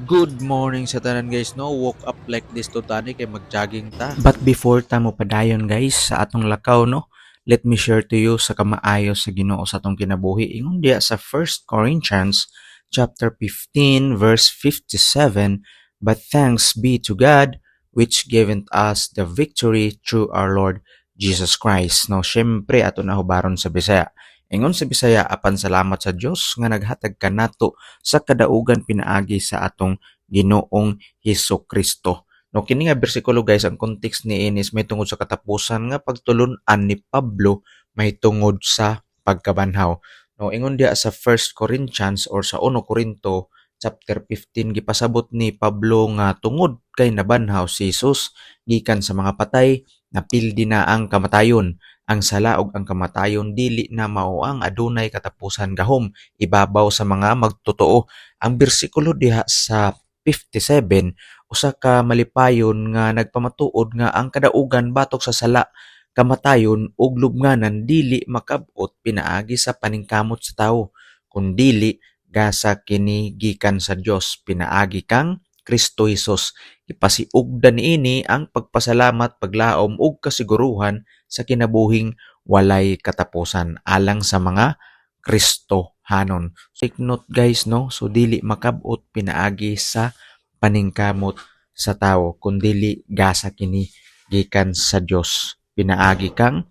Good morning sa tanan guys, no? Woke up like this to tani kay mag-jogging ta. But before ta mo padayon guys sa atong lakaw no, let me share to you sa kamaayo sa Ginoo sa atong kinabuhi. Ingon diya sa 1 Corinthians chapter 15 verse 57, but thanks be to God which given us the victory through our Lord Jesus Christ. No, syempre ato na hubaron sa Bisaya. Ingon sa Bisaya, apan salamat sa Dios nga naghatag kanato sa kadaugan pinaagi sa atong Ginoong Hesus Kristo. No, kini nga bersikulo guys, ang context ni inis may tungod sa katapusan nga pagtulon-an ni Pablo may tungod sa pagkabanhaw. No, ingon diya sa 1 Corinthians or sa 1 Corinto chapter 15 gipasabot ni Pablo nga tungod kay nabanhaw si Jesus gikan sa mga patay napildi na ang kamatayon. Ang sala ug ang kamatayon dili na mao ang adunay katapusan gahom ibabaw sa mga magtotoo. Ang bersikulo diha sa 57 usa ka malipayon nga nagpamatuod nga ang kadaugan batok sa sala, kamatayon ug lubnganan dili makab-ot pinaagi sa paningkamot sa tawo, kundili gasa kini gikan sa Dios pinaagi kang Kristo Hesus. Ipasiugdan niini ang pagpasalamat, paglaom ug kasiguruhan sa kinabuhing walay katapusan alang sa mga Kristohanon. Take note guys no, so dili makab-ot pinaagi sa paningkamot sa tawo kundili gasa kini gikan sa Dios pinaagi kang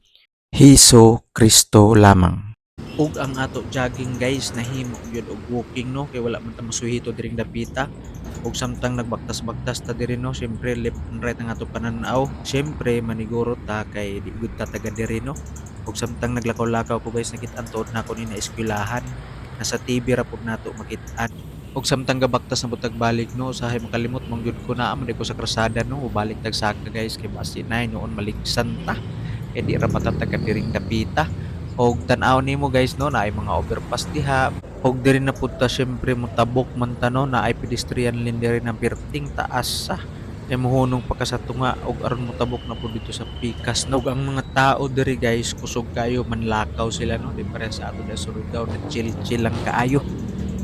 Hesus Kristo lamang. Ug ang ato jogging guys nahimo gyud og walking no kay wala man ta masuhito diring dapita. Ug samtang nagbaktas-baktas ta diri no, syempre left and right ang ato panan-aw. Syempre maniguro ta kay di gud ta taga diri no. Ug samtang naglakaw-lakaw ko guys nakit-an tuod nako ni na eskwelahan. Nasa TV ra pud nato makit-an. Ug samtang gabaktas na butag balik no, usahay makalimot mong gyud ko na man ko sa krasada no, balik tag saka guys kay basi nay noon maligsan ta. Kay di ra matataga diring dapita. Og tan-aw nimo guys no, naay mga overpass diha. Og diri na pud ta syempre motabok man ta no, naay pedestrian lane diri ng perting taas sa. Kay mohunong pa ka sa tunga og aron motabok na pud dito sa pikas no. Og ang mga tao diri guys kusog kayo manlakaw sila no, diferensya sa ato sa Surigao na chill-chill lang kaayo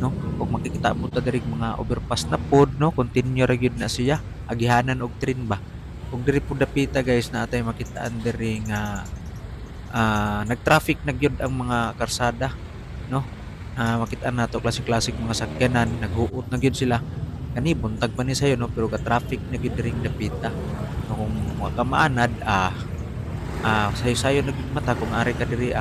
no. Og makikita mo ta diri mga overpass na pod no, continue ra gyud na siya agihanan og tren ba. Og diri pud dapita guys na atay makitaan diri nga nag-traffic na gyud ang mga karsada no. Makita nato klasik-klasik mga sakyanan naghuot na gyud sila kani buntag pa ni sayo no, pero ka-traffic na gyud diring dapita no. Kung mga kamaanad sayo-sayo na gyud mata kung ari ka diri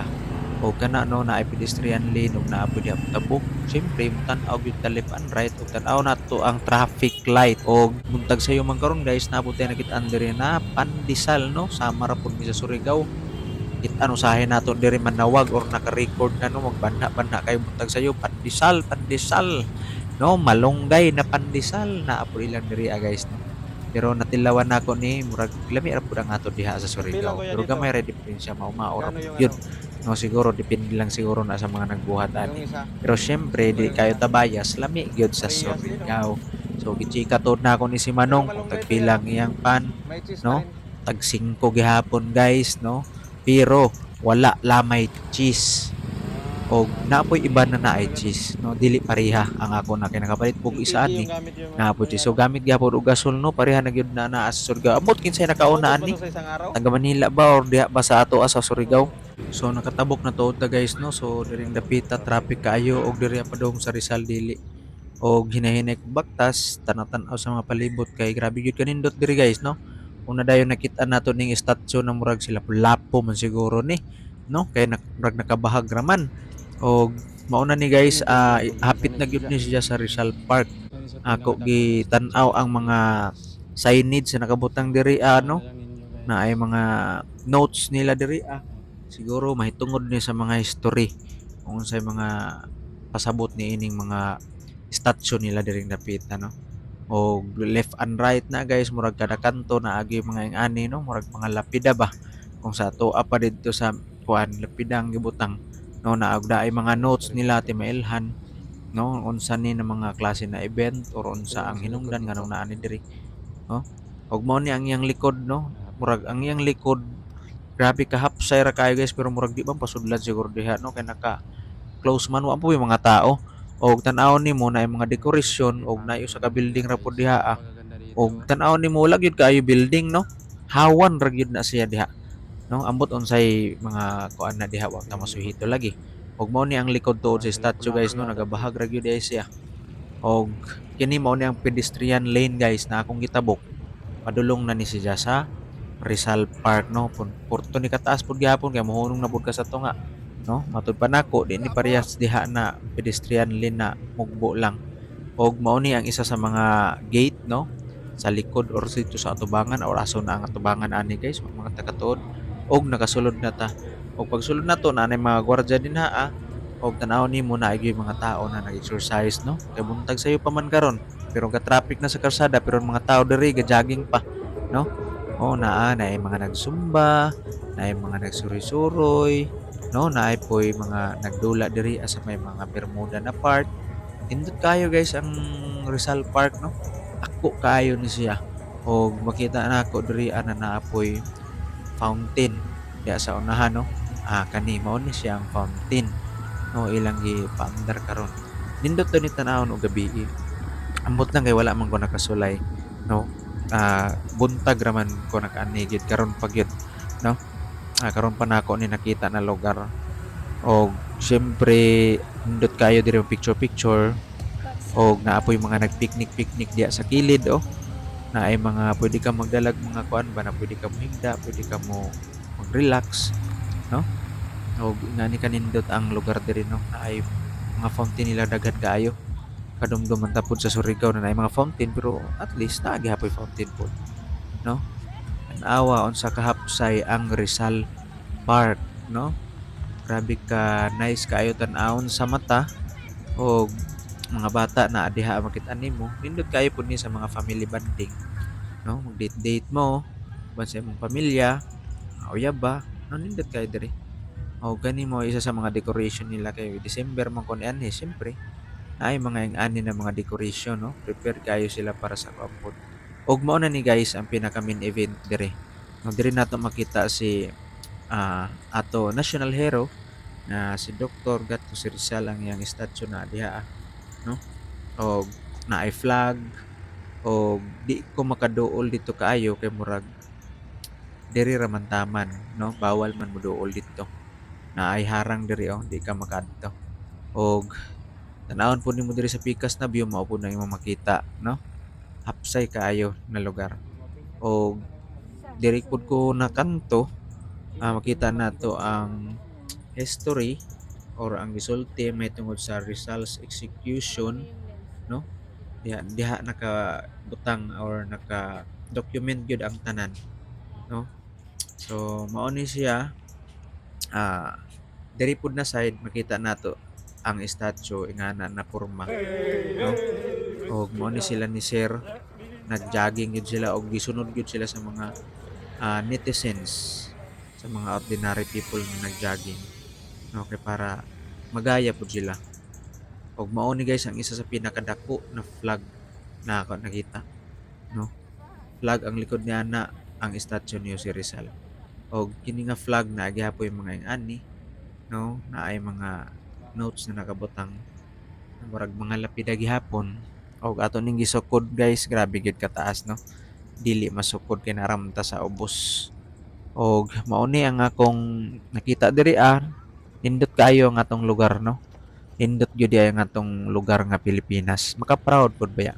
o kana no naay pedestrian lane ug naa pud diha tabok. Syempre tan-aw gyud ta left and right ug tan-aw nato ang traffic light og buntag sayo man karon guys naabot tayo nakit-an diri na Pandesal no, sama ra pud mi sa Surigao. Ano usahin nato diri manawag or naka-record na no, magbanha-banha kayo buntag sayo Pandesal, Pandesal no, malunggay na Pandesal na apo ilang diri guys no. Pero natilawan nako ni murag lami ra pud ang ato diha sa Surigao, pero gamay ra diferensya mao ra pud yun no. Siguro depende lang siguro na sa mga nagbuhat ani, pero syempre di kayo tabayas lami gyud sa Surigao. So gichika tod na ako ni si Manong kung tagpilang iyang pan no, tag 5 gihapon guys no, pero wala lamay cheese og naapoy iba na naay cheese no, dili pareha ang ako na kay nakapalit pug isa ani naapoy cheese. So gamit gyapon og gasol no, pareha na gyud na naa sa Surigao. Amot kinsay nakauna ani, taga Manila ba or diha ba sa ato sa Surigao. So nakatabok na tuod ta guys no, so diring dapita traffic kaayo og diri pa dong sa Rizal dili og hinahinay kog baktas tanang-tanaw sa mga palibot kay grabe gyud kanindot diri guys no. Una dayon nakita nato ning statue na murag sila lapo man siguro ni no, kay murag nakabahag raman. Og mauna ni guys hapit na gyud ni siya sa Rizal Park. Ako gitan-aw ang mga signage na nakabutang diri no, na ay mga notes nila diri siguro mahitungod ni sa mga history kung unsay mga pasabot ni ining mga statue nila diring dapita no. O left and right na guys murag kada kanto na agi mga ingani no, murag mga lapida ba kung sa ato pa didto sa kuan lapida ang gibutang no, naagda ay mga notes nila ti mailhan no, unsa ni na mga klase na event or unsa ang hinungdan nganong naa ni diri no. Og mao ni ang iyang likod no, murag ang iyang likod grabe ka hapsay ra kayo guys, pero murag di man pasudlan siguro diha no, kay naka close man wa po yung mga tao Og tan-awon nimo na mga dekorasyon og naay usa ka building ra pud diha og tan-awon nimo wala gyud kaayo building no. Hawan ra gyud na siya diha no. Ambot unsay mga kuan na diha wa ta masuhito lagi. Og mao ni ang likod tuod sa statue guys no, nagabahag ra gyud siya. Og kini mao ni ang pedestrian lane guys na akong gitabok. Padulong na ni siya sa Rizal Park no. Porto ni kataas pud gyapon kay mohunong na pud ka sa tunga no. Matud pa nako di ni parehas diha na pedestrian lane na mugbo lang. Og mao ni ang isa sa mga gate no sa likod or dito sa atubangan or aso na ang atubangan ani guys mga taga-tuod og nakasulod na ta. Og pagsulod nato na nay mga gwardiya dinha og tan-aw nimo na gyud mga tao na nag-exercise no. Kay buntag sayo pa man karon pero ga traffic na sa kalsada pero ang mga tao diri ga-jogging pa no. Oh na ay mga nagsumba, naay mga nagsuroy-suroy no, naay poy mga nagdula diri sa may mga Bermuda na part. Nindot kayo guys ang Rizal Park no. Ako kayo ni siya. Og makita na ako diri ana naapoy fountain diya sa unahan no. Kani mao ni siya ang fountain no ilang gipaandar karon. Nindot to ni tan-awon og gabi. Ambot lang kay wala man ko nakasulay no. Buntag raman ko nakaani gyud karon pa gyud no. Karon pa nako ni nakita na lugar. Og syempre nindot kayo diri picture og naapoy mga nag-picnic diya sa kilid na ay mga pwede ka magdalag mga kuan ba na pwede ka mohigda, pwede ka mo mag-relax no. Og ngani kanindot ang lugar diri no na ay mga fountain nila daghan kaayo. Kadumduman ta pud sa Surigao na ay mga fountain pero at least naa gihapoy fountain po no. An-awa unsa kahapsay ang Rizal Park no. Grabe ka nice kaayo tan-awon sa mata og mga bata na diha makit-an nimo. Nindot kayo pud ni sa mga family bonding no. Mag-date mo uban sa imong pamilya, uyab ba no, nindot kayo diri. O gani mo isa sa mga decoration nila kay December man kon ani syempre naay mga ani na mga decoration no. Prepare kayo sila para sa kampot. Og mao na ni guys ang pinaka main event diri. No, diri nato makita si ato national hero na si Dr. Gato si Rizal ang iyang statue na diha no. Og naay flag og di ko makaduol dito kaayo kay murag diri ra man taman no, bawal man moduol dito. Naay harang diri di ka makadto. Og tan-awon pud nimo diri sa pikas na view mao pud na imong makita no. Hapsay kaayo na lugar. Og diri pud ko nakanto makita nato ang history or ang gisulti may tungod sa Rizal's execution no. Diha nakabutang or naka-document gyud ang tanan no. So mao ni siya diri pud na side makita nato ang statue ingana na porma no. Og mao ni sila ni sir nag-jogging gyud sila og gisunod gyud sila sa mga netizens, sa mga ordinary people na nag-jogging no kay para magaya pud sila. Og mao ni guys ang isa sa pinakadako na flag na ako nakita no. Flag ang likod niya na ang statue niyo si Rizal. Og kini nga flag na gihapoy mga ingani no, na ay mga notes na nakabutang na murag mga lapida gihapon. Og ato ning gisukod guys, grabe gyud kataas no. Dili masukod kay naramta sa ubos. Og mao ni ang akong nakita diri nindot kayo ang atong lugar no. Nindot gyud ang atong lugar nga Pilipinas. Maka-proud pud ba ya?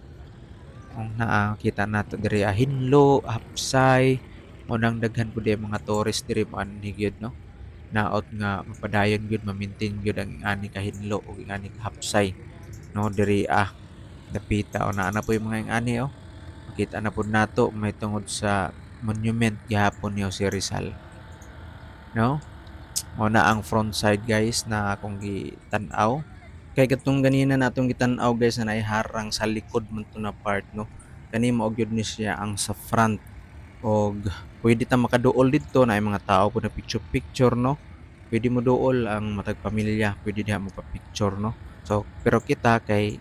Kung nakita nato diri Hinlo, Hapsay, unang daghan pud mga tourist diri maanhi gyud no. Naot nga mapadayon gyud ma-maintain gyud ang ani ka Hinlo ug ani ka Hapsay no diri dapita o naa na po yung mga ani makita na po nato may tungod sa monument gihapon niyo si Rizal no. Mao na ang front side guys na akong gitan-aw. Kay katong ganina natong gitan-aw guys na naiharang sa likod man to na part no. Kani mao gyud ni siya ang sa front. Og pwede ta makaduol dito na mga tao po na picture no. Pwede mo duol ang matag pamilya, pwede diha mo pa picture no. So pero kita kay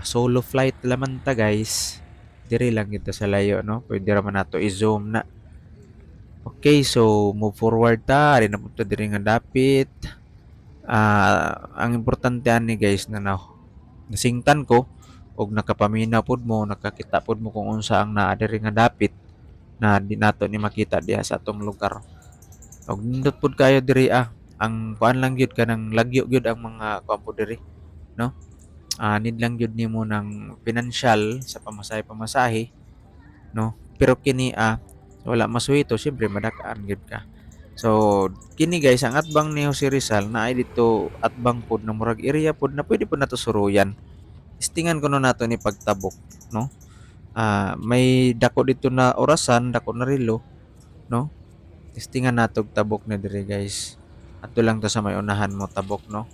solo flight laman ta guys. Diri lang kita sa layo no. Pwede ra man nato i-zoom na. Okay, so move forward ta. Ari na punta diri nga dapit. Ang importante ani guys na nasingtan ko og nakapaminaw pod mo, nakakita pod mo kung unsa ang naa diri nga dapit na di nato ni makita diha sa atong lugar. Og nindot pod kayo diri ang kuan lang gyud kanang lagyo gyud ang mga kuan pod diri, no? Need lang gyud nimo ng pinansiyal sa pamasahe-pamasahe, no? Pero kini wala masuhito siyempre madak-an gyud ka. So kini guys ang atbang ni Jose Rizal naay dito atbang pod na murag area pod na pwede pod nato suruyan. Istingan kuno nato ni pagtabok, no? May dako dito na orasan, dako na relo, no? Testingan nato og tabok na diri guys. Adto lang ta sa may unahan mo tabok, no?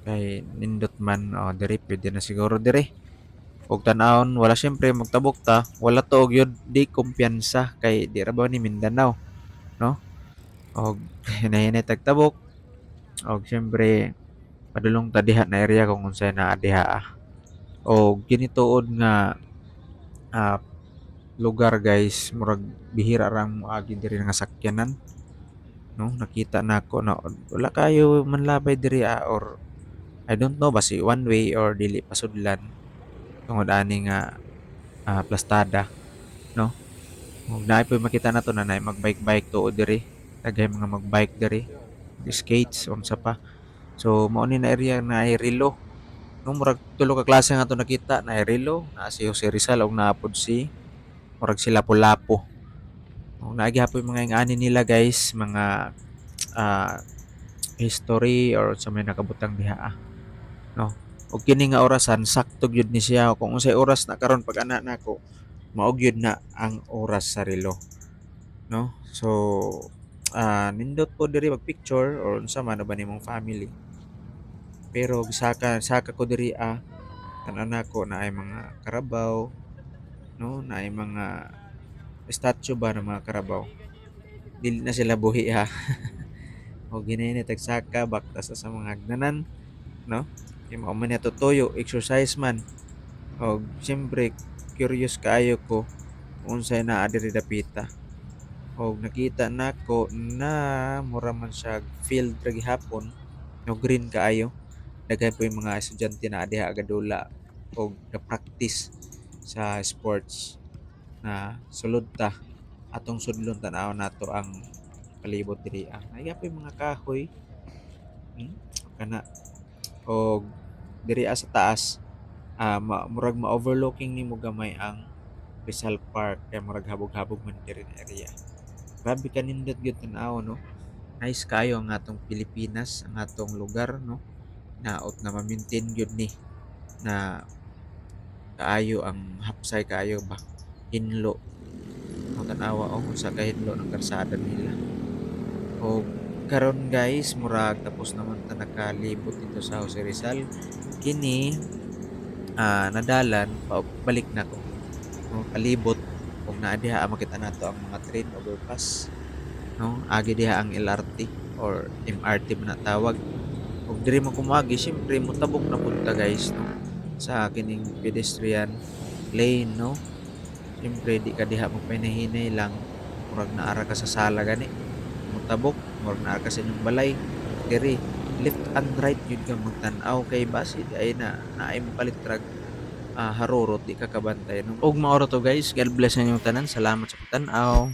Kay nindot man diri pwede na siguro diri. Og tan-awon wala siyempre magtabok ta, wala to og yun di kumpiyansa kay di ra ba ni Mindanao, no? Og hinahinay tagtabok og siyempre padulong ta diha na area kung unsay naa diha. Og ginituod nga ah, lugar guys murag bihira ra moagi diri nga sakyanan, no? Nakita nako na wala kayo manlabay diri or I don't know basi one way or dili pasudlan tungod ani nga plastada, no? Ug naay puy makita nato na naay magbike-bike tuod diri, daghay mga magbike diri, skates unsa pa. So mao ni na area na ay relo, no? Murag tulo ka klase nga ato nakita, na relo, naa si Jose Rizal ug naa pod si murag si Lapu-Lapu. Ug naay gyapon mga ingani nila guys, mga ah, history or sa may nakabutang diha no. Ug kini nga orasan sakto gyud ni siya kung unsay oras na karon pag ana nako mao gyud na ang oras sa relo, no. So nindot po diri mag-picture or unsa man ba nimong family. Pero saka saka ko diri tan-aw nako naay mga karabaw, no, naay mga statue ba ng mga karabaw. Dili na sila buhi o ginay tagsaka bakta sa mga hagdanan, no. Kay mao man niya tutuyo, exercise man. Og siyempre curious kaayo ko kung unsay naa diri dapita. Og nakita nako na mura man siya field ra gihapon, no green kaayo. Daghan po yung mga estudyante na diha agadula og ga-practice sa sports na sulod ta atong sudlon tan-aw nato ang palibot diri. Ay po yung mga kahoy, kana og diri sa taas murag ma-overlooking nimo gamay ang Rizal Park kay murag habog-habog man diri nga area. Grabe ka nindot gyud tan-aw, no. Nice kayo ang atong Pilipinas, ang atong lugar, no. Naot na ma-maintain gyud ni na kaayo ang hapsay kaayo ba hinlo mo tan-awa sa kahinlo ng karsada nila. O karon guys murag tapos naman ta nakalibot dito sa Jose Rizal. Kini nadalan balik na ko, no, palibot kung naa diha makita nato ang mga train overpass, no. Agi diha ang LRT or MRT man na tawag. Ug diri mo kumagi syempre motabok na punta guys, no, sa kining pedestrian lane, no. Syempre di ka diha magpahinahinay lang murag naara ka sa sala gani motabok murag naara ka sa inyong balay diri left and right yun ka magtan-aw kay basi di ay naay mapalit trag harurot di ka kabantay, no. Ug maoro to guys, God bless sa inyong tanan, salamat sa pagtan-aw.